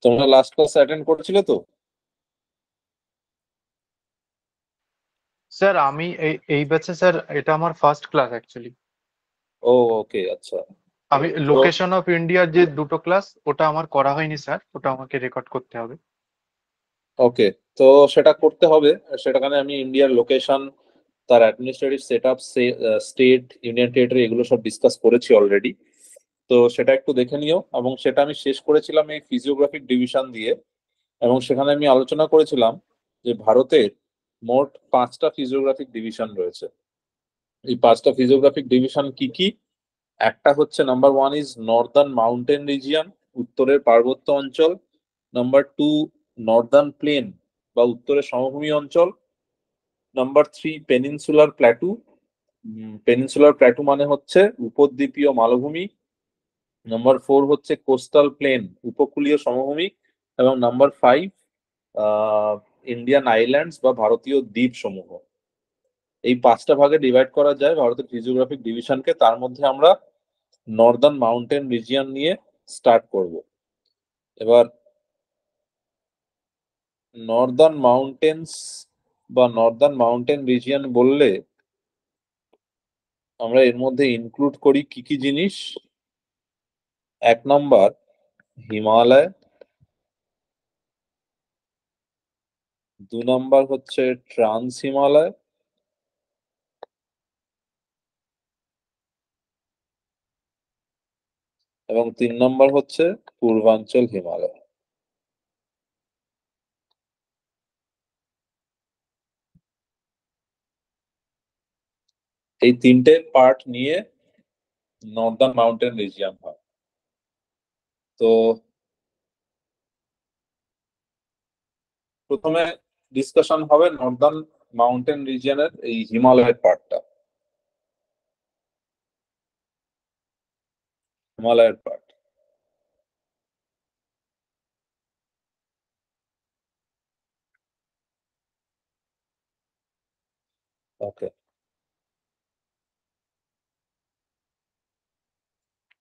তোমরা last class attend করেছিলে তো? স্যার আমি এই ব্যাচে স্যার, এটা আমার ফার্স্ট ক্লাস অ্যাকচুয়ালি। ও, ওকে, আচ্ছা। আমি তো লোকেশন অফ ইন্ডিয়ার যে দুটো ক্লাস, ওটা আমার করা হয়নি স্যার, ওটা আমাকে রেকর্ড করতে হবে। ওকে, তো সেটা করতে হবে। সেটাখানে আমি ইন্ডিয়ার লোকেশন, তার administrative set up, state, union territory, এগুলো সব ডিসকাস করেছি অলরেডি। তো সেটা একটু দেখে নিও। এবং সেটা আমি শেষ করেছিলাম এই ফিজিওগ্রাফিক ডিভিশন দিয়ে। এবং সেখানে আমি আলোচনা করেছিলাম যে ভারতের মোট 5টা ফিজিওগ্রাফিক ডিভিশন রয়েছে। এই 5টা ফিজিওগ্রাফিক ডিভিশন কি কি? একটা হচ্ছে, number one is Northern mountain region, উত্তরের পার্বত্য অঞ্চল। নাম্বার টু, নর্দার্ন প্লেন বা উত্তরের সমভূমি অঞ্চল। Number three, peninsular plateau. Peninsular plateau মানে হচ্ছে উপদ্বীপীয় মালভূমি। নাম্বার ফোর হচ্ছে কোস্টাল প্লেন, উপকূলীয় সমভূমি। এবং নাম্বার ফাইভ, ইন্ডিয়ান আইল্যান্ডস বা ভারতীয় দ্বীপ সমূহ। এই 5টা ভাগে ডিভাইড করা যায় ভারতের ফিজিওগ্রাফিক ডিভিশনকে। তার মধ্যে আমরা নর্দার্ন মাউন্টেন রিজিয়ন নিয়ে স্টার্ট করব। এবার নর্দার্ন মাউন্টেন্স বা নর্দার্ন মাউন্টেন রিজিয়ন বললে আমরা এর মধ্যে ইনক্লুড করি কি কি জিনিস? এক নম্বর, হিমালয়। 2 নম্বর হচ্ছে ট্রান্স হিমালয়। এবং 3 নম্বর হচ্ছে পূর্বাঞ্চল হিমালয়। এই তিনটে পার্ট নিয়ে নর্দার্ন মাউন্টেন রিজিয়ন হয়। তো প্রথমে ডিসকাশন হবে নর্দার্ন মাউন্টেন রিজিয়নের এই হিমালয়ের পার্টটা, হিমালয়ের পার্ট। ওকে,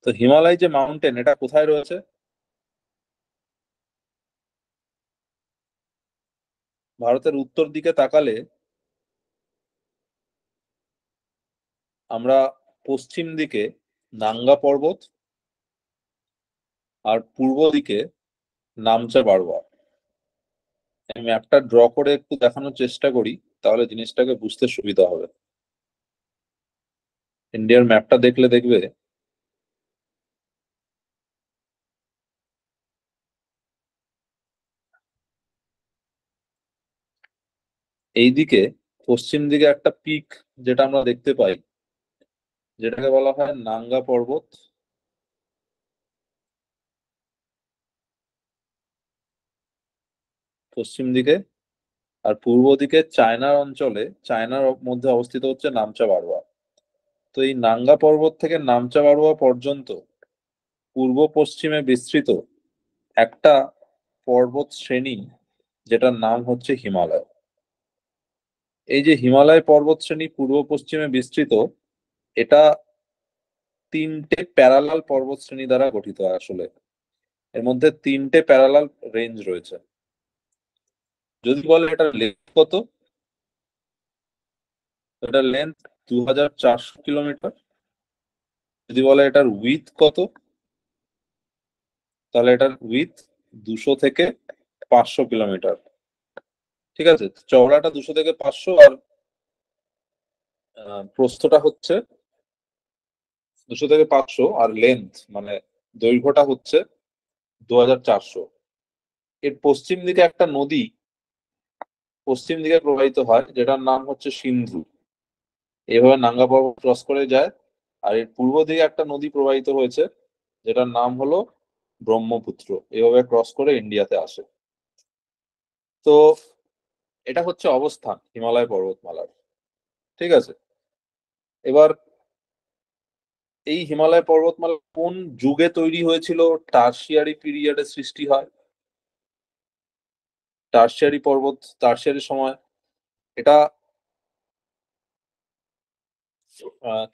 তো হিমালয় যে মাউন্টেন, এটা কোথায় রয়েছে? ভারতের উত্তর দিকে তাকালে আমরা পশ্চিম দিকে নাঙ্গা পর্বত, আর পূর্ব দিকে নামচা বারওয়া। আমি ম্যাপটা ড্র করে একটু দেখানোর চেষ্টা করি, তাহলে জিনিসটাকে বুঝতে সুবিধা হবে। ইন্ডিয়ার ম্যাপটা দেখলে দেখবে এইদিকে পশ্চিম দিকে একটা পিক যেটা আমরা দেখতে পাই, যেটাকে বলা হয় নাঙ্গা পর্বত পশ্চিম দিকে। আর পূর্ব দিকে চায়নার অঞ্চলে, চায়নার মধ্যে অবস্থিত হচ্ছে নামচা বারওয়া। তো এই নাঙ্গা পর্বত থেকে নামচা বারওয়া পর্যন্ত পূর্ব পশ্চিমে বিস্তৃত একটা পর্বত শ্রেণী, যেটার নাম হচ্ছে হিমালয়। এই যে হিমালয় পর্বত শ্রেণী পূর্ব পশ্চিমে বিস্তৃত, এটা 3টে প্যারালাল পর্বত শ্রেণী দ্বারা গঠিত আসলে। এর মধ্যে 3টে প্যারালাল রেঞ্জ রয়েছে। যদি বলে এটার লেন্থ কত, এটার লেন্থ 2400 কিলোমিটার। যদি বলে এটার উইথ কত, তাহলে এটার উইথ 200 থেকে 500 কিলোমিটার। ঠিক আছে, চওড়াটা 200 থেকে 500, আর প্রস্থটা হচ্ছে 200 থেকে 500, আর লেন্থ মানে দৈর্ঘ্যটা হচ্ছে 2400। এর পশ্চিম দিকে একটা নদী পশ্চিম দিকে প্রবাহিত হয়, যেটার নাম হচ্ছে সিন্ধু। এইভাবে নাঙ্গা পর্বত ক্রস করে যায়। আর এর পূর্ব দিকে একটা নদী প্রবাহিত হয়েছে, যেটার নাম হলো ব্রহ্মপুত্র। এভাবে ক্রস করে ইন্ডিয়াতে আসে। তো এটা হচ্ছে অবস্থান হিমালয় পর্বতমালার। ঠিক আছে, এবার এই হিমালয় পর্বতমালা কোন যুগে তৈরি হয়েছিল? টারশিয়ারি পিরিয়ডে সৃষ্টি হয়। টারশিয়ারি সময় এটা।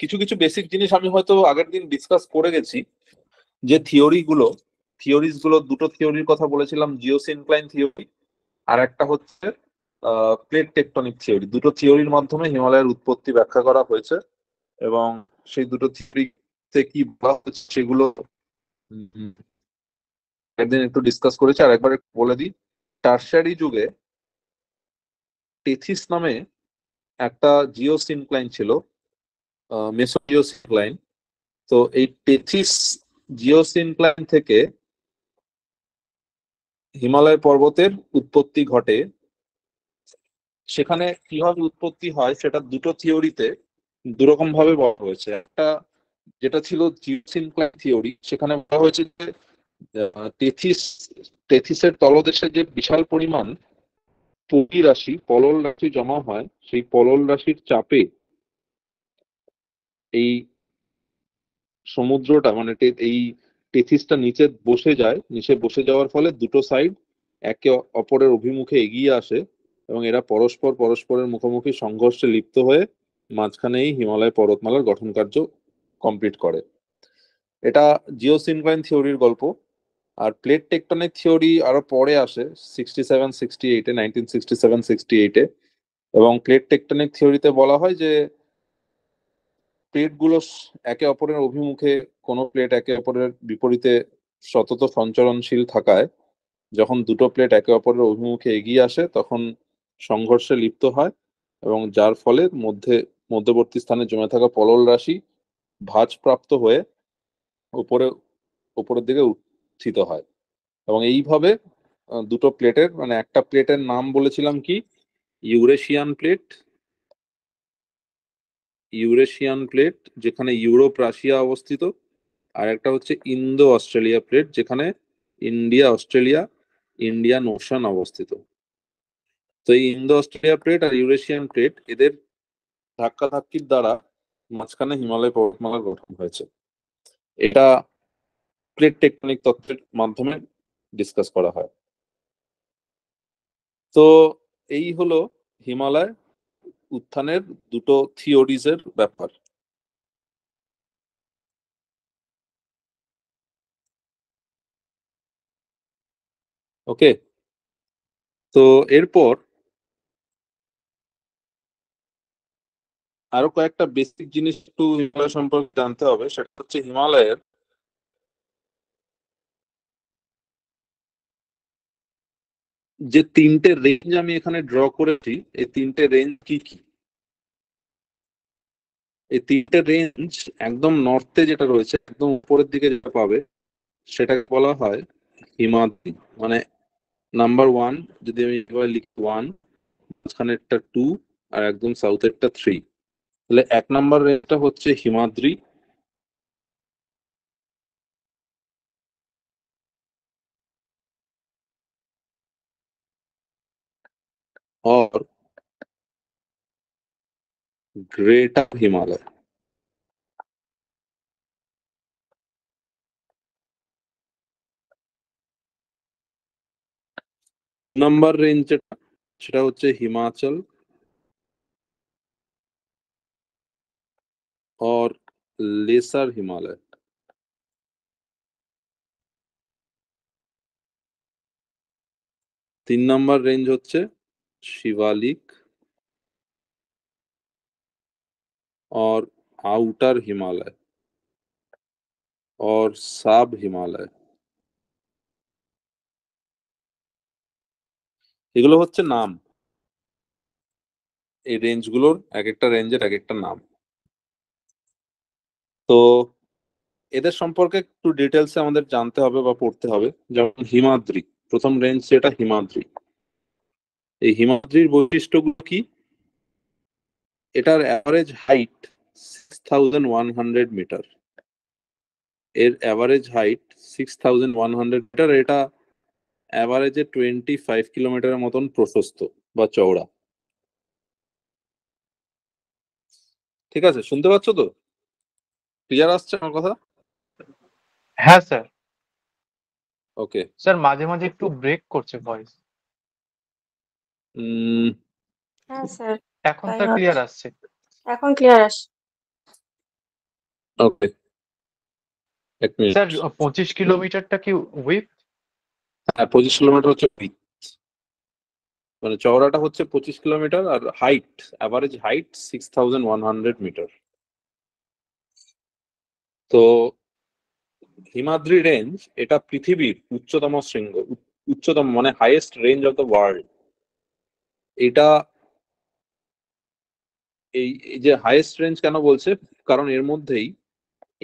কিছু কিছু বেসিক জিনিস আমি হয়তো আগের দিন ডিসকাস করে গেছি, যে থিওরি গুলো থিওরিজ গুলো, দুটো থিওরির কথা বলেছিলাম, জিওসিনক্লাইন থিওরি আর একটা হচ্ছে প্লেট টেকটনিক থিওরি। দুটো থিওরির মাধ্যমে হিমালয়ের উৎপত্তি ব্যাখ্যা করা হয়েছে, এবং সেই দুটো থিওরিতে কি বলা হচ্ছে সেগুলো একদিন একটু ডিসকাস করেছি। আর একবার একটু বলে দিই, টারশারি যুগে টেথিস নামে একটা জিওসিনক্লাইন ছিল, মেসোজিওসিনক্লাইন। তো এই টেথিস জিওসিনক্লাইন থেকে হিমালয় পর্বতের উৎপত্তি ঘটে। সেখানে কিভাবে উৎপত্তি হয় সেটা দুটো থিওরিতে দুরকম ভাবে বলা হয়েছে। একটা যেটা ছিল জিওসিনক্লাইন থিওরি, সেখানে বলা হয়েছে যে টেথিস টেথিসের তলদেশে যে বিশাল পরিমাণ পলি রাশি, পলল রাশি জমা হয়, সেই পলল রাশির চাপে এই সমুদ্রটা মানে এই টেথিসটা নিচে বসে যায়। নিচে বসে যাওয়ার ফলে দুটো সাইড একে অপরের অভিমুখে এগিয়ে আসে, এবং এরা পরস্পরের মুখোমুখি সংঘর্ষে লিপ্ত হয়ে মাঝখানেই হিমালয় পর্বতমালার গঠন কার্য কমপ্লিট করে। এটা জিওসিনক্লাইন থিওরির গল্প। আর প্লেট টেকটনিক থিওরি আরো পরে আসে, 67-68-এ, 1967-68-এ। এবং প্লেট টেকটনিক থিওরিতে বলা হয় যে প্লেট গুলো একে অপরের অভিমুখে, কোনো প্লেট একে অপরের বিপরীতে সতত সঞ্চরণশীল থাকায় যখন দুটো প্লেট একে অপরের অভিমুখে এগিয়ে আসে তখন সংঘর্ষে লিপ্ত হয়, এবং যার ফলে মধ্যবর্তী স্থানে জমে থাকা পলল রাশি ভাঁজপ্রাপ্ত হয়ে উপরে উপরের দিকে উত্থিত হয়। এবং এইভাবে দুটো প্লেটের মানে একটা প্লেটের নাম বলেছিলাম কি, ইউরেশিয়ান প্লেট, যেখানে ইউরোপ রাশিয়া অবস্থিত। আর একটা হচ্ছে ইন্দো অস্ট্রেলিয়া প্লেট, যেখানে ইন্ডিয়া অস্ট্রেলিয়া ইন্ডিয়ান ওশান অবস্থিত। তো এই ইন্দো অস্ট্রেলিয়া প্লেট আর ইউরেশিয়ান প্লেট, এদের ধাক্কাধাক্কির দ্বারা মাঝখানে হিমালয় পর্বতমালার গঠন হয়েছে। এটা প্লেট টেকটনিক তত্ত্বের মাধ্যমে ডিসকাস করা হয়। তো এই হলো হিমালয় উত্থানের দুটো থিওরিজের ব্যাপার। ওকে, তো এরপর আরো কয়েকটা বেসিক জিনিস একটু হিমালয় সম্পর্কে জানতে হবে। সেটা হচ্ছে হিমালয়ের যে তিনটে রেঞ্জ আমি এখানে ড্র করেছি, এই তিনটে রেঞ্জ কি কি? এই তিনটে রেঞ্জ একদম নর্থে যেটা রয়েছে, একদম উপরের দিকে যেটা পাবে, সেটাকে বলা হয় হিমাদ্রি। মানে নাম্বার ওয়ান, যদি আমি এভাবে লিখি 1, মাঝখানেরটা 2, আর একদম সাউথেরটা 3, তাহলে 1 নম্বর রেঞ্জটা হচ্ছে হিমাদ্রি। और ग्रेटर हिमालय। नंबर रेंज সেটা হচ্ছে হিমাচল और लेसर हिमालय। 3 নম্বর রেঞ্জ হচ্ছে शिवालिक और आउटर हिमालय और सब हिमालय। এগুলো হচ্ছে নাম, এই রেঞ্জগুলোর এক একটা রেঞ্জের এক একটা নাম। তো এদের সম্পর্কে একটু ডিটেলসে আমাদের জানতে হবে বা পড়তে হবে। যেমন হিমাদ্রি, প্রথম রেঞ্জ যেটা হিমাদ্রি, এই হিমাদ্রির বৈশিষ্ট্যগুলো কি? এটার অ্যাভারেজ হাইট 6100 মিটার। এর অ্যাভারেজ হাইট 6100 মিটার। এটা অ্যাভারেজে 25 কিলোমিটারের মতন প্রশস্ত বা চওড়া। ঠিক আছে, শুনতে পাচ্ছ তো? ক্লিয়ার আসছে আমার কথা? হ্যাঁ স্যার। ওকে। স্যার মাঝে মাঝে একটু ব্রেক করছে ভয়েস। হ্যাঁ স্যার, এখন তাই স্যার হচ্ছে। ক্লিয়ার আসছে। এখন ক্লিয়ার আসছে। ওকে। এক মিনিট। স্যার 25 কিলোমিটারটা কি উইথ? হ্যাঁ, 25 কিলোমিটার হচ্ছে width, মানে চওড়াটা হচ্ছে 25 কিলোমিটার, আর হাইট, অ্যাভারেজ হাইট 6100 মিটার। তো হিমাদ্রি রেঞ্জ এটা পৃথিবীর উচ্চতম শৃঙ্গ, উচ্চতম মানে highest range of the world. এটা এই যে হাইয়েস্ট রেঞ্জ কেন বলছে, কারণ এর মধ্যেই,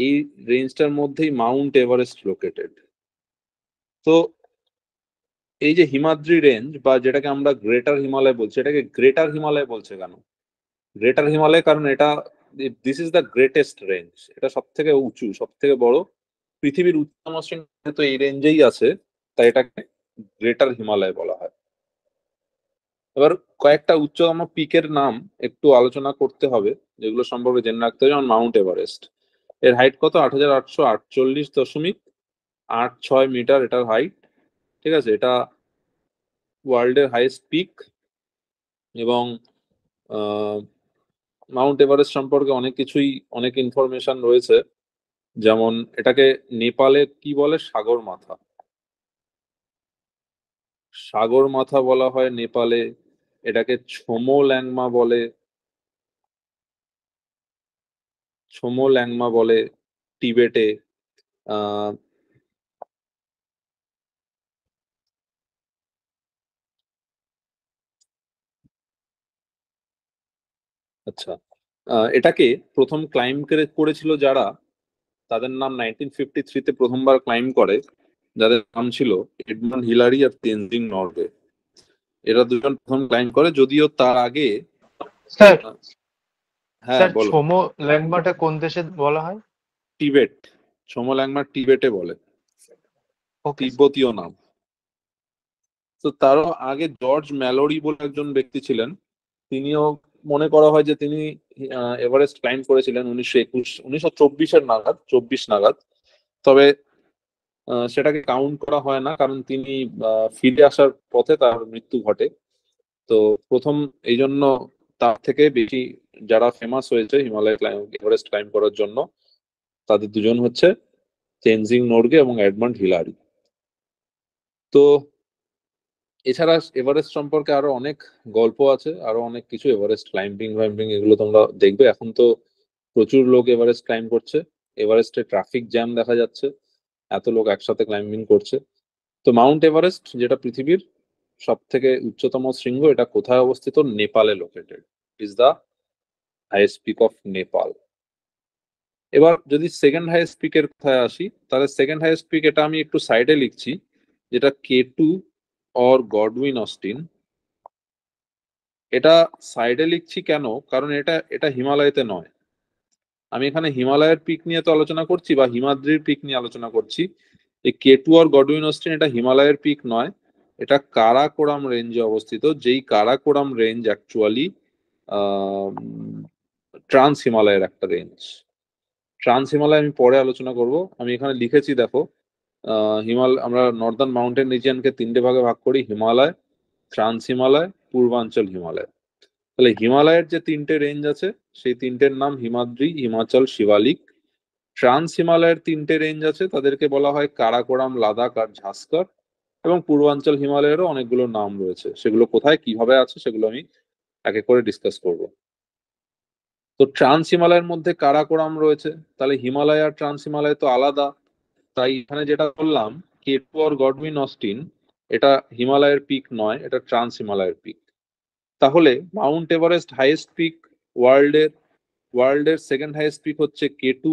এই রেঞ্জটার মধ্যেই মাউন্ট এভারেস্ট লোকেটেড। তো এই যে হিমাদ্রি রেঞ্জ বা যেটাকে আমরা গ্রেটার হিমালয় বলছি, এটাকে গ্রেটার হিমালয় বলছে কেন? গ্রেটার হিমালয় কারণ এটা, this is the greatest range, এটা সব থেকে উঁচু, সব থেকে বড়, পৃথিবীর উচ্চতম শৃঙ্গ তো এই রেঞ্জেই আছে, তাই এটাকে গ্রেটার হিমালয় বলা হয়। এবার কয়েকটা উচ্চতম পিকের নাম একটু আলোচনা করতে হবে, যেগুলো সম্পর্কে জেনে রাখতে হবে। যেমন মাউন্ট এভারেস্ট, এর হাইট কত? 8848.86 মিটার এটার হাইট। ঠিক আছে, এটা ওয়ার্ল্ডের হাইয়েস্ট পিক। এবং মাউন্ট এভারেস্ট সম্পর্কে অনেক কিছুই, অনেক ইনফরমেশন রয়েছে। যেমন এটাকে নেপালে কি বলে? সাগর মাথা, সাগর মাথা বলা হয় নেপালে। এটাকে ছোমো ল্যাংমা বলে, ছোমো ল্যাংমা বলে টিবেটে। আহ আচ্ছা, এটাকে প্রথম ক্লাইম করেছিল যারা, তাদের নাম 1953-তে প্রথমবার ক্লাইম করে, যাদের নাম ছিল এডমন্ড হিলারি আর তেনজিং নরগে। এরা দুজন প্রথম ক্লাইম করে, যদিও তার আগে স্যার আহ, হ্যাঁ স্যার বলো। ছোমো ল্যাংমাটা কোন দেশে বলা হয়? টিবেট, ছোমো ল্যাংমা টিবেটে বলে, ওকে। তিব্বতীয় নাম। তো তারও আগে জর্জ ম্যালোরি বলে একজন ব্যক্তি ছিলেন, তিনিও মনে করা হয় যে তিনি এভারেস্ট ক্লাইম করেছিলেন 1924 নাগাদ, 24 নাগাদ। তবে সেটাকে কাউন্ট করা হয় না, কারণ তিনি ফিরে আসার পথে তার মৃত্যু ঘটে। তো প্রথম, এই জন্য তার থেকে বেশি যারা ফেমাস হয়েছে হিমালয় ক্লাইম, এভারেস্ট ক্লাইম করার জন্য, তাদের দুজন হচ্ছে তেনজিং নোরগে এবং এডমন্ড হিলারি। তো এছাড়া এভারেস্ট সম্পর্কে আরো অনেক গল্প আছে, আরো অনেক কিছু, এভারেস্ট ক্লাইম্বিং ভাইম্বিং এগুলো তোমরা দেখবে। এখন তো প্রচুর লোক এভারেস্ট ক্লাইম করছে, এভারেস্টে ট্রাফিক জ্যাম দেখা যাচ্ছে, এত লোক একসাথে ক্লাইম্বিং করছে। তো মাউন্ট এভারেস্ট যেটা পৃথিবীর সব থেকে উচ্চতম শৃঙ্গ, এটা কোথায় অবস্থিত? নেপালে located, is the highest peak of Nepal. এবার যদি সেকেন্ড হাইয়েস্ট পিকের কোথায় আসি, তাহলে সেকেন্ড হাইয়েস্ট পিক, এটা আমি একটু সাইডে লিখছি, যেটা K2 অর গডউইন অস্টিন। এটা সাইডে লিখছি কেন? কারণ এটা এটা হিমালয়তে নয়। আমি এখানে হিমালয়ের পিক নিয়ে তো আলোচনা করছি, বা হিমাদ্রির পিক নিয়ে আলোচনা করছি। এই K2 আর গডউইন অস্টিন এটা হিমালয়ের পিক নয়, এটা কারাকোরাম রেঞ্জে অবস্থিত, যেই কারাকোরাম রেঞ্জ অ্যাকচুয়ালি ট্রান্স হিমালয়ের একটা রেঞ্জ। ট্রান্স হিমালয় আমি পরে আলোচনা করব। আমি এখানে লিখেছি দেখো, আমরা নর্দার্ন মাউন্টেন রিজিয়নকে তিনটে ভাগে ভাগ করি: হিমালয়, ট্রান্স হিমালয়, পূর্বাঞ্চল হিমালয়। তাহলে হিমালয়ের যে তিনটে রেঞ্জ আছে, সেই তিনটের নাম হিমাদ্রি, হিমাচল, শিবালিক। ট্রান্স হিমালয়ের তিনটে রেঞ্জ আছে, তাদেরকে বলা হয় কারাকোরাম, লাদাখ আর ঝাসকর। এবং পূর্বাঞ্চল হিমালয়েরও অনেকগুলো নাম রয়েছে, সেগুলো কোথায় কিভাবে আছে সেগুলো আমি এক এক করে ডিসকাস করব। তো ট্রান্স হিমালয়ের মধ্যে কারাকোরাম রয়েছে, তাহলে হিমালয় আর ট্রান্স হিমালয় তো আলাদা। তাই এখানে যেটা বললাম, K2 আর গডউইন অস্টিন, এটা হিমালয়ের পিক নয়, এটা ট্রান্স হিমালয়ের পিক। তাহলে মাউন্ট এভারেস্ট হাইয়েস্ট পিক ওয়ার্ল্ডের, ওয়ার্ল্ডের সেকেন্ড হাইয়েস্ট পিক হচ্ছে K2,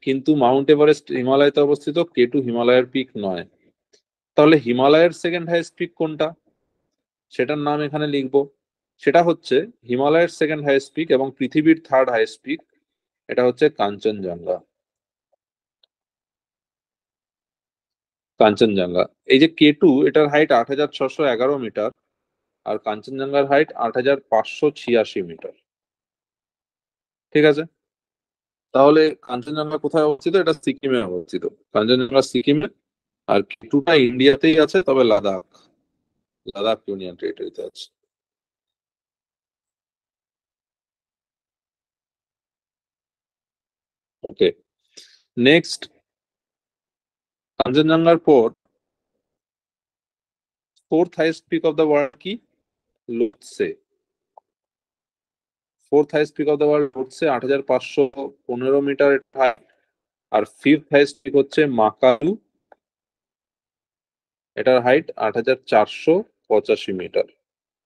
কিন্তু মাউন্ট এভারেস্ট হিমালয়তে অবস্থিত, K2 হিমালয়ের পিক নয়। তাহলে হিমালয়ের সেকেন্ড হাইয়েস্ট পিক কোনটা, সেটার নাম এখানে লিখবো। সেটা হচ্ছে হিমালয়ের সেকেন্ড হাইয়েস্ট পিক এবং পৃথিবীর থার্ড হাইয়েস্ট পিক, এটা হচ্ছে কাঞ্চনজঙ্ঘা। কাঞ্চনজঙ্ঘা, এই যে K2, এটার হাইট 8611 মিটার, আর কাঞ্চনজঙ্ঘার হাইট 8586 মিটার। ঠিক আছে, তাহলে কাঞ্চনজঙ্ঘা কোথায় অবস্থিত? এটা সিকিমে অবস্থিত, কাঞ্চনজঙ্ঘা সিকিমে। আর K2টা ইন্ডিয়াতেই আছে, তবে লাদাখ, লাদাখ ইউনিয়ন টেরিটরিতে আছে। ওকে, নেক্সট কাঞ্চনজঙ্ঘার পর fourth highest peak of the world কি? Lhotse. Fourth highest peak of the world Lhotse, 8,515 metre height. আর ফিফথ হাইয়েস্ট পিক হচ্ছে মাকালু, এটার হাইট 8,485 মিটার।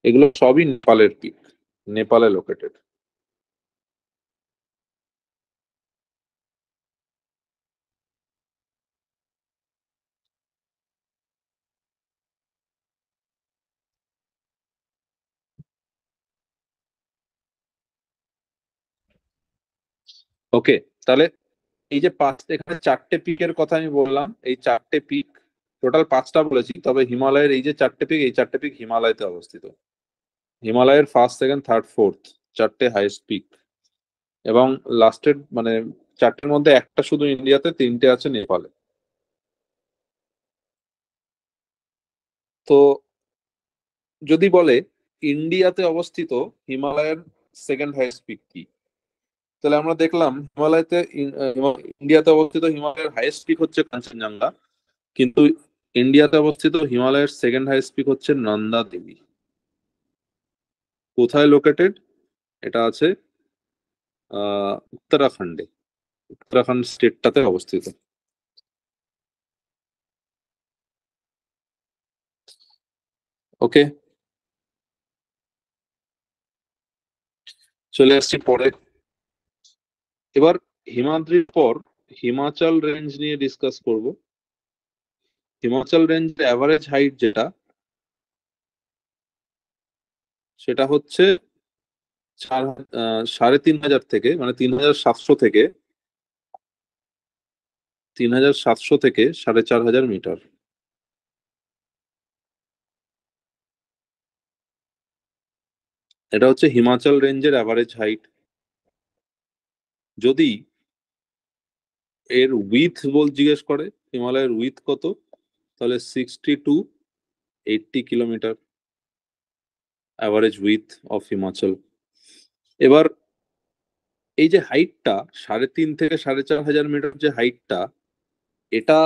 এগুলো সবই নেপালের পিক, নেপালে লোকেটেড। ওকে, তাহলে এই যে এখানে 4টে পিকের কথা আমি বললাম, এই 4টে পিক, টোটাল 5টা বলেছি, তবে হিমালয়ের এই যে 4টে পিক, এই 4টে পিক হিমালয়তে অবস্থিত। হিমালয়ের ফার্স্ট, সেকেন্ড, থার্ড, ফোর্থ 4টে হাইয়েস্ট পিক। এবং লাস্টের মানে 4টের মধ্যে একটা শুধু ইন্ডিয়াতে, 3টে আছে নেপালে। তো যদি বলে ইন্ডিয়াতে অবস্থিত হিমালয়ের সেকেন্ড হাইয়েস্ট পিক কি, তাহলে আমরা দেখলাম ইন্ডিয়াতে অবস্থিত হিমালয়ের হাইয়েস্ট পিক হচ্ছে কাঞ্চনজঙ্ঘা, কিন্তু ইন্ডিয়াতে অবস্থিত হিমালয়ের সেকেন্ড হাইয়েস্ট পিক হচ্ছে নন্দা দেবী। কোথায় লোকেটেড? এটা আছে উত্তরাখণ্ডে, উত্তরাখণ্ড স্টেটটাতে অবস্থিত। ওকে, চলে আসছি পরে। এবার হিমাদ্রির পর হিমাচল রেঞ্জ নিয়ে ডিসকাস করব। হিমাচল রেঞ্জের অ্যাভারেজ হাইট যেটা, সেটা হচ্ছে 3,500 থেকে, মানে 3,700 থেকে 4,500 মিটার। এটা হচ্ছে হিমাচল রেঞ্জের অ্যাভারেজ হাইট। যদি এর জিজ্ঞেস করে হিমালয়ের উইথ কত, তাহলে 60 to 80 kilometre average with of Himachal. এবার এই যে হাইটটা 3,500 থেকে 4,500 মিটার, যে হাইটটা, এটা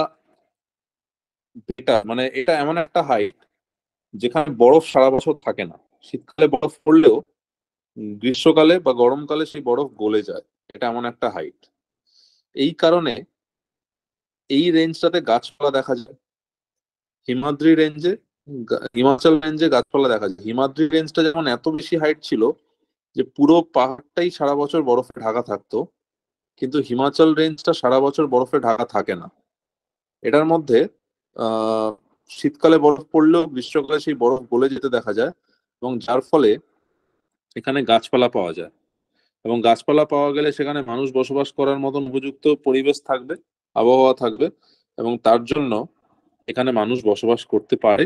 মানে এটা এমন একটা হাইট যেখানে বরফ সারা বছর থাকে না। শীতকালে বরফ পড়লেও গ্রীষ্মকালে বা গরমকালে সেই বরফ গলে যায়। এটা এমন একটা হাইট। এই কারণে এই রেঞ্জটাতে গাছপালা দেখা যায়। হিমাদ্রি রেঞ্জে, হিমাচল রেঞ্জে গাছপালা দেখা যায়। হিমাদ্রি রেঞ্জটা যেমন এত বেশি হাইট ছিল যে পুরো পাহাড়টাই সারা বছর বরফে ঢাকা থাকতো, কিন্তু হিমাচল রেঞ্জটা সারা বছর বরফে ঢাকা থাকে না। এটার মধ্যে আহ শীতকালে বরফ পড়লেও গ্রীষ্মকালে সেই বরফ গলে যেতে দেখা যায়, এবং যার ফলে এখানে গাছপালা পাওয়া যায়। এবং গাছপালা পাওয়া গেলে সেখানে মানুষ বসবাস করার মতন উপযুক্ত পরিবেশ থাকবে, আবহাওয়া থাকবে, এবং তার জন্য এখানে মানুষ বসবাস করতে পারে।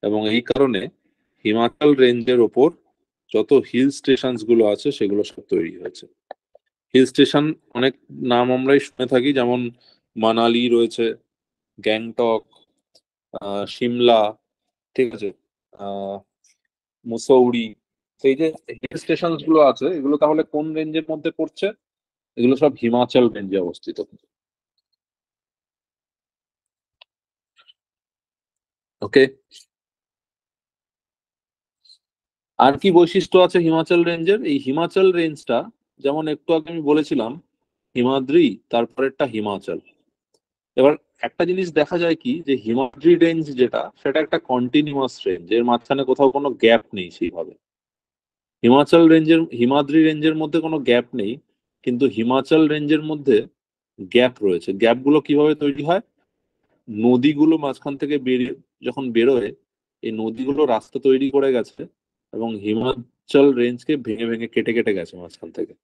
এবং এই কারণে হিমাচল রেঞ্জের ওপর যত হিল স্টেশন গুলো আছে সেগুলো সব তৈরি হয়েছে। হিল স্টেশন অনেক নাম আমরাই শুনে থাকি, যেমন মানালি রয়েছে, গ্যাংটক, সিমলা, ঠিক আছে, আহ মুসৌরি। সেই যে হিল স্টেশন গুলো আছে, এগুলো তাহলে কোন রেঞ্জের মধ্যে পড়ছে? এগুলো সব হিমাচল রেঞ্জে অবস্থিত। ওকে, আর কি বৈশিষ্ট্য আছে হিমাচল রেঞ্জের? এই হিমাচল রেঞ্জটা, যেমন একটু আগে আমি বলেছিলাম হিমাদ্রি, তারপরেরটা হিমাচল। এবার একটা জিনিস দেখা যায় কি, যে হিমাদ্রি রেঞ্জ যেটা, সেটা একটা কন্টিনিউয়াস রেঞ্জ, এর মাঝখানে কোথাও কোনো গ্যাপ নেই সেইভাবে। হিমাদ্রি রেঞ্জের মধ্যে কোনো গ্যাপ নেই, কিন্তু হিমাচল রেঞ্জের মধ্যে গ্যাপ রয়েছে। গ্যাপগুলো কিভাবে তৈরি হয়? নদীগুলো মাঝখান থেকে বেরিয়ে যখন বেরোয়, এই নদীগুলো রাস্তা তৈরি করে গেছে এবং হিমাচল রেঞ্জকে ভেঙে ভেঙে কেটে কেটে গেছে মাঝখান থেকে।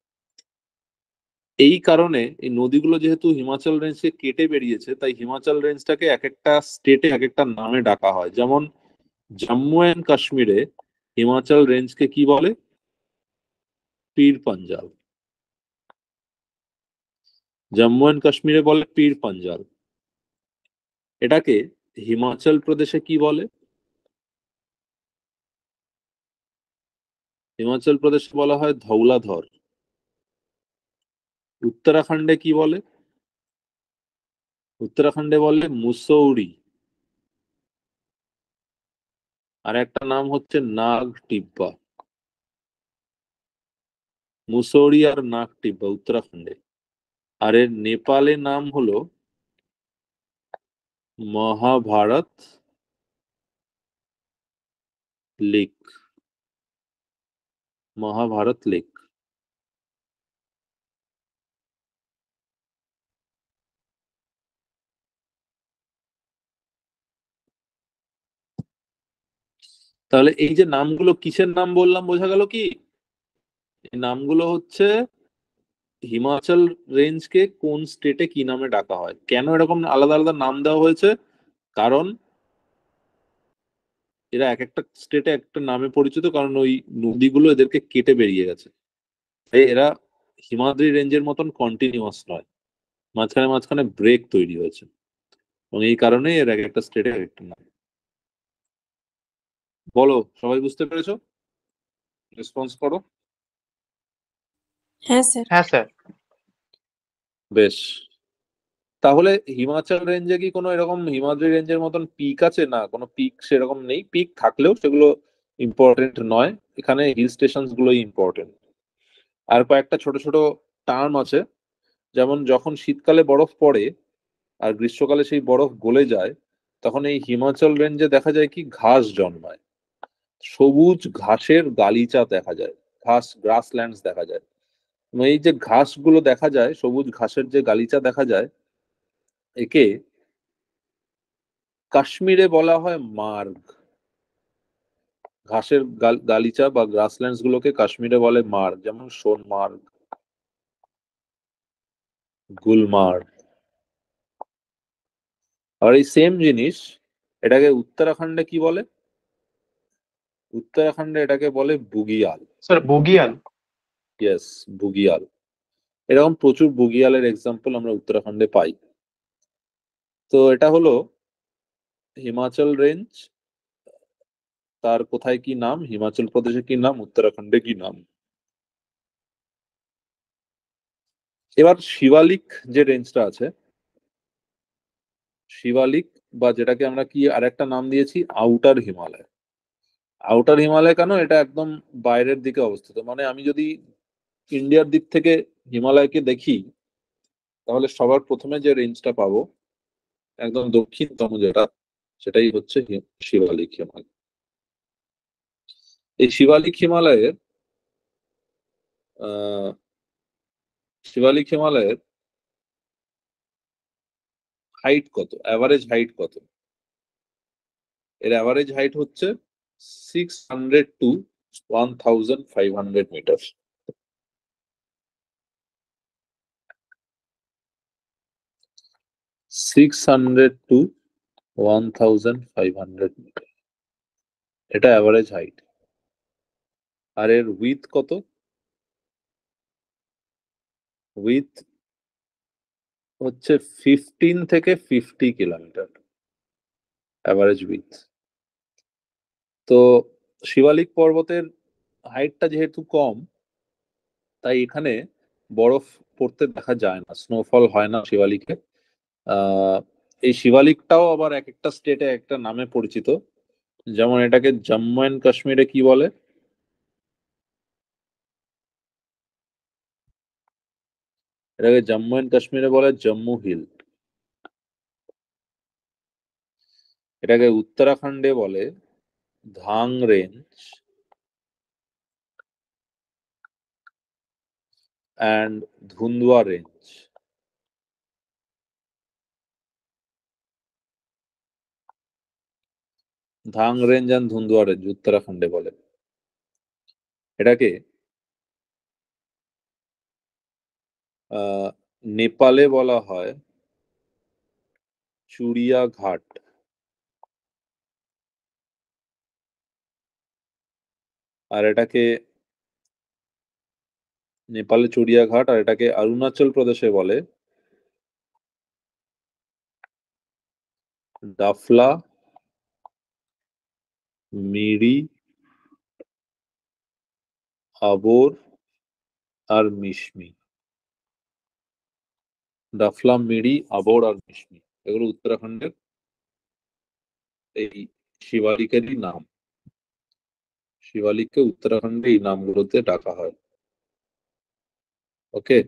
এই কারণে এই নদীগুলো যেহেতু হিমাচল রেঞ্জকে কেটে বেরিয়েছে, তাই হিমাচল রেঞ্জটাকে এক একটা স্টেটে এক একটা নামে ডাকা হয়। যেমন জম্মু অ্যান্ড কাশ্মীরে হিমাচল রেঞ্জকে কি বলে? পীর পাঞ্জাল। জম্মু অ্যান্ড কাশ্মীরে বলে পীর পাঞ্জাল। এটাকে হিমাচল প্রদেশে কি বলে? হিমাচল প্রদেশে বলা হয় ধৌলাধর। উত্তরাখণ্ডে কি বলে? উত্তরাখণ্ডে বলে মুসৌরি, আর একটা নাম হচ্ছে নাগ টিব্বা। মুসৌরি আর নাগ টিব্বা উত্তরাখণ্ডে। আর এর নেপালে নাম হলো মহাভারত লেক। মহাভারত লেক। তাহলে এই যে নামগুলো কিসের নাম বললাম, বোঝা গেল কি? এই নামগুলো হচ্ছে হিমাচল রেঞ্জকে কোন স্টেটে কি নামে ডাকা হয়। কেন এরকম আলাদা আলাদা নাম দেওয়া হয়েছে? কারণ এরা এক একটা স্টেটে একটা নামে পরিচিত, কারণ ওই নদীগুলো এদেরকে কেটে বেরিয়ে গেছে। এরা হিমাদ্রি রেঞ্জের মতন কন্টিনিউয়াস নয়, মাঝখানে মাঝখানে ব্রেক তৈরি হয়েছে, এবং এই কারণে এর এক একটা স্টেটে এক একটা নাম। বলো, সবাই বুঝতে পেরেছো? রেসপন্স করো। হ্যাঁ স্যার। হ্যাঁ স্যার। বেশ, তাহলে হিমাচল রেঞ্জে কি কোনো এরকম হিমাদ্রি রেঞ্জের মতন পিক আছে? না, কোনো পিক সেরকম নেই। পিক থাকলেও সেগুলো ইম্পর্টেন্ট নয়, এখানে হিল স্টেশন গুলোই ইম্পর্টেন্ট। আর কয়েকটা ছোট ছোট টার্ম আছে, যেমন যখন শীতকালে বরফ পড়ে আর গ্রীষ্মকালে সেই বরফ গলে যায়, তখন এই হিমাচল রেঞ্জে দেখা যায় কি ঘাস জন্মায়, সবুজ ঘাসের গালিচা দেখা যায়, গ্রাসল্যান্ডস দেখা যায়। এই যে ঘাসগুলো দেখা যায়, সবুজ ঘাসের যে গালিচা দেখা যায়, একে কাশ্মীরে বলা হয় মার্গ। ঘাসের গালিচা বা গ্রাসল্যান্ডস গুলোকে কাশ্মীরে বলে মার্গ, যেমন সোনমার্গ, গুলমার্গ। আর এই সেম জিনিস এটাকে উত্তরাখণ্ডে কি বলে? উত্তরাখণ্ডে এটাকে বলে বুগিয়াল। স্যার বুগিয়াল। ইয়েস, বুগিয়াল। এরকম প্রচুর বুগিয়ালের এক্সাম্পল আমরা উত্তরাখণ্ডে পাই। তো এটা হলো হিমাচল রেঞ্জ, তার কোথায় কি নাম, হিমাচল প্রদেশে কি নাম, উত্তরাখণ্ডে কি নাম। এবার শিবালিক যে রেঞ্জটা আছে, শিবালিক বা যেটাকে আমরা কি আরেকটা নাম দিয়েছি আউটার হিমালয়। আউটার হিমালয় কেন? এটা একদম বাইরের দিকে অবস্থিত। মানে আমি যদি ইন্ডিয়ার দিক থেকে হিমালয়কে দেখি, তাহলে সবার প্রথমে যে রেঞ্জটা পাবো একদম দক্ষিণতম যেটা, সেটাই হচ্ছে শিবালিক হিমালয়। এই শিবালিক হিমালয়ের আহ শিবালিক হিমালয়ের হাইট কত, অ্যাভারেজ হাইট কত? এর অ্যাভারেজ হাইট হচ্ছে 600 to 1500 মিটার। 600 to 1500 মিটার, এটা অ্যাভারেজ হাইট। আর এর উইথ কত? উইথ হচ্ছে 15 থেকে 50 কিলোমিটার অ্যাভারেজ উইথ। তো শিবালিক পর্বতের হাইটটা যেহেতু কম, তাই এখানে বরফ পড়তে দেখা যায় না, স্নোফল হয় না শিবালিকে। এই শিবালিকটাও আবার এক একটা স্টেটে একটা নামে পরিচিত। যেমন এটাকে জম্মু এন্ড কাশ্মীরে কি বলে? এটাকে জম্মু এন্ড কাশ্মীরে বলে জম্মু হিল। এটাকে উত্তরাখণ্ডে বলে Dhang range and Dhundhua range. Dhang range and Dhundhua range উত্তরাখণ্ডে বলে। এটাকে নেপালে বলা হয় চুড়িয়া ঘাট। আর এটাকে নেপালে চুড়িয়া ঘাট, আর এটাকে অরুণাচল প্রদেশে বলে ডাফলা, মিরি, আবোর আর মিশমি। ডাফলা, মিরি, আবোর আর মিশমি। এগুলো উত্তরাখণ্ডের এই শিবালিকেরই নাম। শিবালিককে উত্তরাখণ্ডে এই নামগুলোতে ডাকা হয়। ওকে,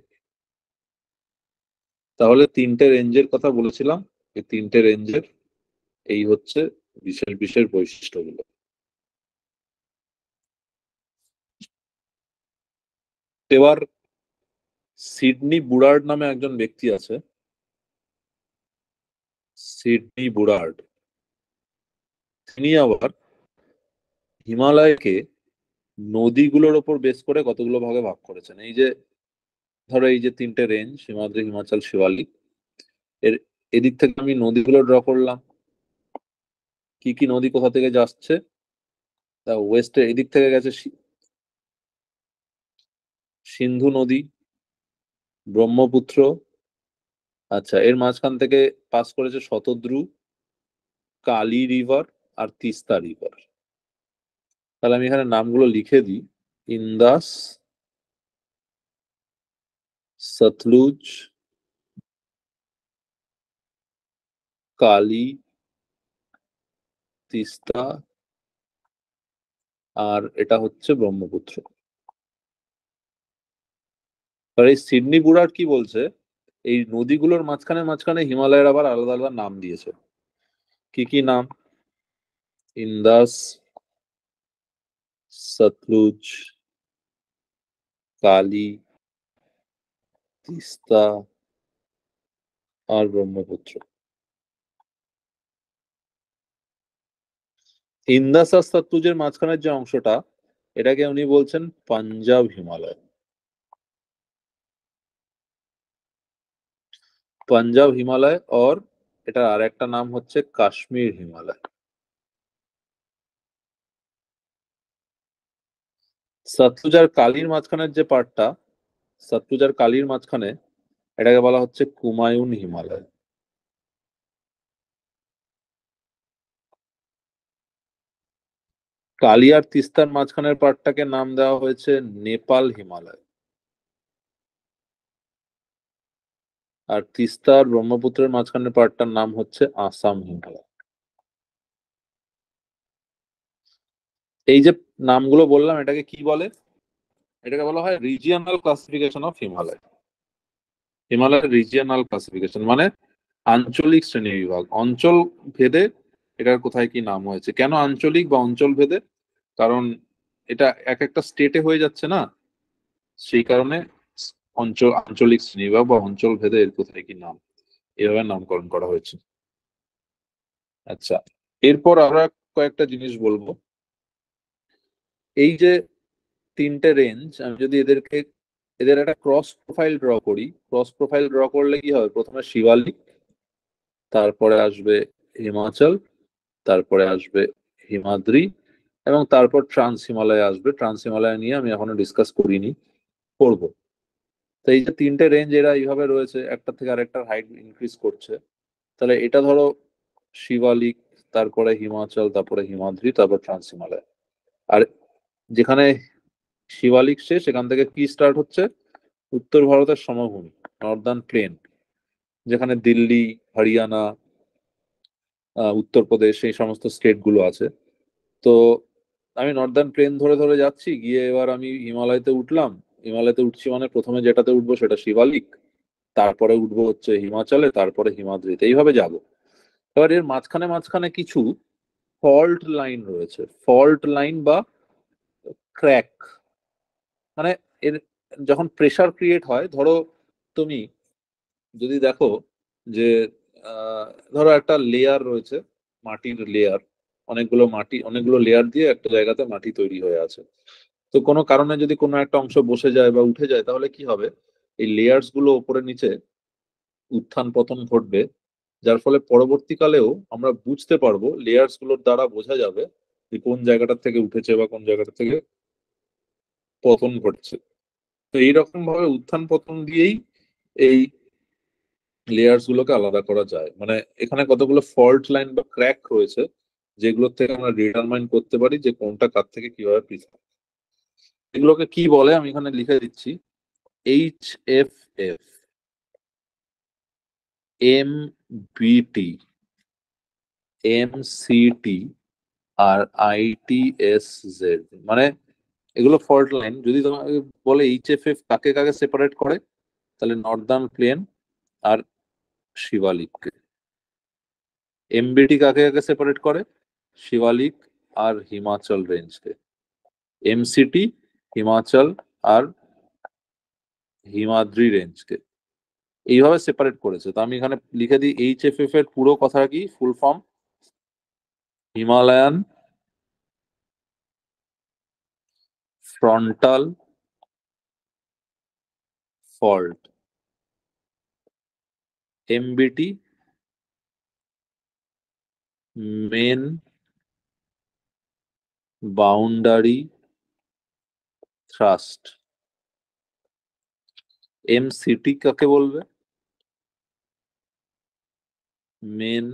তাহলে তিনটে রেঞ্জের কথা বলেছিলাম, এই তিনটে রেঞ্জের এই হচ্ছে বিশেষ বিশেষ বৈশিষ্ট্যগুলো। এবার সিডনি বুড়ার্ড নামে একজন ব্যক্তি আছে, সিডনি বুড়ার্ড। তিনি আবার হিমালয়কে নদীগুলোর ওপর বেস করে কতগুলো ভাগে ভাগ করেছেন। এই যে ধরো এই যে তিনটে রেঞ্জ, হিমাদ্রি, হিমাচল, শিবালিক, এর এদিক থেকে আমি নদীগুলো ড্র করলাম, কি কি নদী কোথা থেকে যাচ্ছে। তা ওয়েস্টে এদিক থেকে গেছে সিন্ধু নদী, ব্রহ্মপুত্র। আচ্ছা, এর মাঝখান থেকে পাস করেছে শতদ্রু, কালী রিভার আর তিস্তা রিভার। তাহলে আমি এখানে নামগুলো লিখে দিই, ইন্দাস, সতলুজ, কালী, তিস্তা, আর এটা হচ্ছে ব্রহ্মপুত্র। আর এই সিডনি বুড়ার কি বলছে, এই নদীগুলোর মাঝখানে মাঝখানে হিমালয়ের আবার আলাদা আলাদা নাম দিয়েছে। কি কি নাম? ইন্দাস, সতলুজ, কালী, তিস্তা আর ব্রহ্মপুত্র। ইন্দাস আর সতলুজের মাঝখানের যে অংশটা, এটাকে উনি বলছেন পাঞ্জাব হিমালয়। পাঞ্জাব হিমালয়, और এটার আর একটা নাম হচ্ছে কাশ্মীর হিমালয়। সতলুজ আর কালীর মাঝখানের যে পার্টটা, সতলুজ আর কালীর মাঝখানে, এটাকে বলা হচ্ছে কুমায়ুন হিমালয়। কালী আর তিস্তার মাঝখানের পার্টটাকে নাম দেওয়া হয়েছে নেপাল হিমালয়। আর তিস্তা আর ব্রহ্মপুত্রের মাঝখানের পার্টটার নাম হচ্ছে আসাম হিমালয়। এই যে নামগুলো বললাম, এটাকে কি বলে? এটাকে বলা হয় রিজিয়নাল ক্লাসিফিকেশন অফ হিমালয়। হিমালয়ের রিজিয়নাল ক্লাসিফিকেশন মানে আঞ্চলিক শ্রেণী বিভাগ, অঞ্চল ভেদে এটার কোথায় কি নাম হয়েছে। কেন আঞ্চলিক বা অঞ্চল ভেদে? কারণ এটা এক একটা স্টেটে হয়ে যাচ্ছে না, সেই কারণে আঞ্চলিক শ্রেণীবিভাগ বা অঞ্চল ভেদে এর কোথায় কি নাম, এভাবে নামকরণ করা হয়েছে। আচ্ছা, এরপর আমরা কয়েকটা জিনিস বলবো। এই যে তিনটে রেঞ্জ, আমি যদি এদের একটা ক্রস প্রোফাইল ড্র করি, ক্রস প্রোফাইল ড্র করলে কি হবে? প্রথমে শিবালিক, তারপরে আসবে হিমাচল, তারপরে আসবে হিমাদ্রি, এবং তারপর ট্রান্স হিমালয় আসবে। ট্রান্স হিমালয় নিয়ে আমি এখনো ডিসকাস করিনি, করব। তো এই যে তিনটে রেঞ্জ এরা এইভাবে রয়েছে, একটা থেকে আরেকটার হাইট ইনক্রিজ করছে। তাহলে এটা ধরো শিবালিক, তারপরে হিমাচল, তারপরে হিমাদ্রি, তারপর ট্রান্স হিমালয়। আর যেখানে শিবালিক শেষ, সেখান থেকে কি স্টার্ট হচ্ছে? উত্তর ভারতের সমভূমি, নর্দার্ন প্লেন, যেখানে দিল্লি, হরিয়ানা, উত্তরপ্রদেশ, এই সমস্ত স্টেট গুলো আছে। তো আমি নর্দার্ন প্লেন ধরে ধরে যাচ্ছি, গিয়ে এবার আমি হিমালয়তে উঠলাম। হিমালয়তে উঠছি মানে প্রথমে যেটাতে উঠবো সেটা শিবালিক, তারপরে উঠবো হচ্ছে হিমাচলে, তারপরে হিমাদ্রিতে, এইভাবে যাব। এবার এর মাঝখানে মাঝখানে কিছু ফল্ট লাইন রয়েছে, ফল্ট লাইন বা ক্র্যাক, মানে এর যখন প্রেসার ক্রিয়েট হয়, ধরো তুমি যদি দেখো যে আহ, ধরো একটা লেয়ার রয়েছে, মাটির লেয়ার, অনেকগুলো লেয়ার দিয়ে একটা জায়গাতে মাটি তৈরি হয়ে আছে। তো কোনো কারণে যদি কোনো একটা অংশ বসে যায় বা উঠে যায়, তাহলে কি হবে? এই লেয়ার্স গুলো উপরে নিচে উত্থান পতন ঘটবে, যার ফলে পরবর্তীকালেও আমরা বুঝতে পারবো, লেয়ার্স গুলোর দ্বারা বোঝা যাবে যে কোন জায়গাটা থেকে উঠেছে বা কোন জায়গাটা থেকে পতন ঘটছে। তো এইরকম ভাবে উত্থান পতন দিয়েই এই লেয়ার্স গুলোকে আলাদা করা যায়। মানে এখানে কতগুলো ফল্ট লাইন বা ক্র্যাক রয়েছে, যেগুলোর থেকে আমরা ডিটারমাইন করতে পারি যে কোনটা কার থেকে কিভাবে পৃথক। এগুলোকে কি বলে আমি এখানে লিখে দিচ্ছি, HFF, বিটি, এমসিটি আর আইটিএসজেড, মানে এগুলো ফল্ট লাইন। যদি তোমাকে বলে এইচএফএফ কাকে কাকে সেপারেট করে, তাহলে নর্দার্ন প্লেন আর শিবালিককে। এমবিটি কাকে কাকে সেপারেট করে, শিবালিক আর হিমাচল রেঞ্জকে। এমসিটি হিমাচল আর হিমাদ্রি রেঞ্জকে এইভাবে সেপারেট করেছে। তো আমি এখানে লিখে দিই এইচএফএফ এর পুরো কথা কি, full form Himalayan frontal fault. MBT main boundary thrust. MCT কাকে বলবে, মেন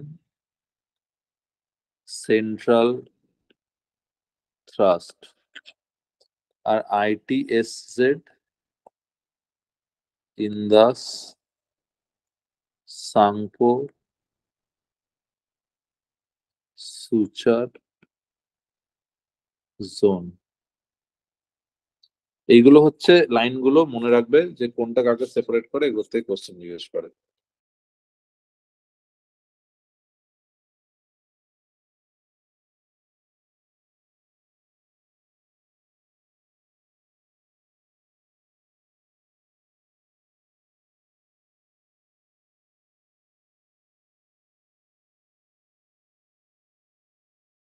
সেন্ট্রাল থ্রাস্ট। আর ITSZ Indus Tsangpo suture zone. এইগুলো হচ্ছে লাইনগুলো, মনে রাখবে যে কোনটা কাকে সেপারেট করে, এগুলো থেকে কোশ্চেন জিজ্ঞেস করে।